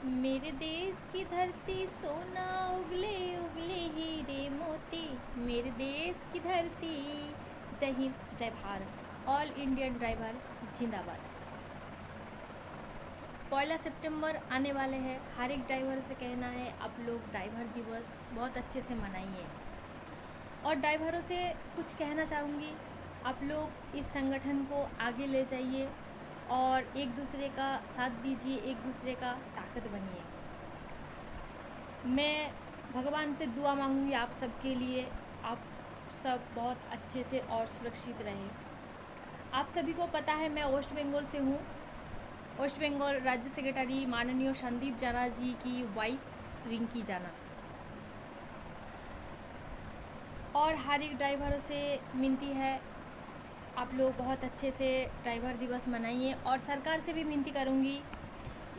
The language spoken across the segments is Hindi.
मेरे देश की धरती सोना, उगले उगले हीरे मोती। मेरे देश की धरती। जय हिंद, जय भारत। ऑल इंडियन ड्राइवर जिंदाबाद। 1 सितंबर आने वाले हैं। हर एक ड्राइवर से कहना है आप लोग ड्राइवर दिवस बहुत अच्छे से मनाइए। और ड्राइवरों से कुछ कहना चाहूँगी, आप लोग इस संगठन को आगे ले जाइए और एक दूसरे का साथ दीजिए, एक दूसरे का ताकत बनिए। मैं भगवान से दुआ मांगूंगी आप सबके लिए, आप सब बहुत अच्छे से और सुरक्षित रहें। आप सभी को पता है मैं वेस्ट बंगाल से हूँ। वेस्ट बंगाल राज्य सेक्रेटरी माननीय संदीप जाना जी की वाइफ रिंकी जाना। और हर एक ड्राइवर से विनती है आप लोग बहुत अच्छे से ड्राइवर दिवस मनाइए। और सरकार से भी विनती करूँगी,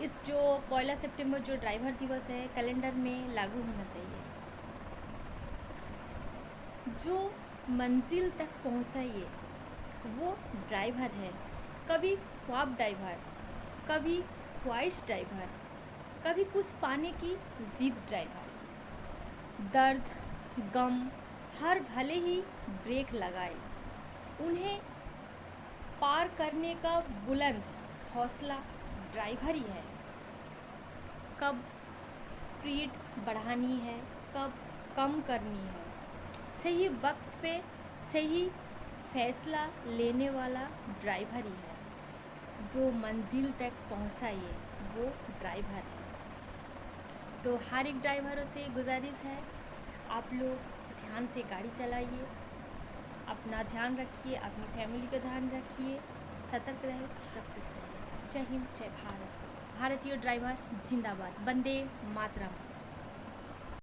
इस जो 1 सितंबर जो ड्राइवर दिवस है कैलेंडर में लागू होना चाहिए। जो मंजिल तक पहुंचाइए वो ड्राइवर है। कभी ख्वाब ड्राइवर, कभी ख्वाहिश ड्राइवर, कभी कुछ पाने की जिद ड्राइवर। दर्द गम हर भले ही ब्रेक लगाए, उन्हें पार करने का बुलंद हौसला ड्राइवर ही है। कब स्पीड बढ़ानी है, कब कम करनी है, सही वक्त पे सही फैसला लेने वाला ड्राइवर ही है। जो मंजिल तक पहुंचाइए वो ड्राइवर है। तो हर एक ड्राइवरों से गुजारिश है आप लोग ध्यान से गाड़ी चलाइए, अपना ध्यान रखिए, अपनी फैमिली का ध्यान रखिए, सतर्क रहे, सुरक्षित रहिए। जय हिंद, जय भारत। भारतीय ड्राइवर जिंदाबाद। वंदे मातरम।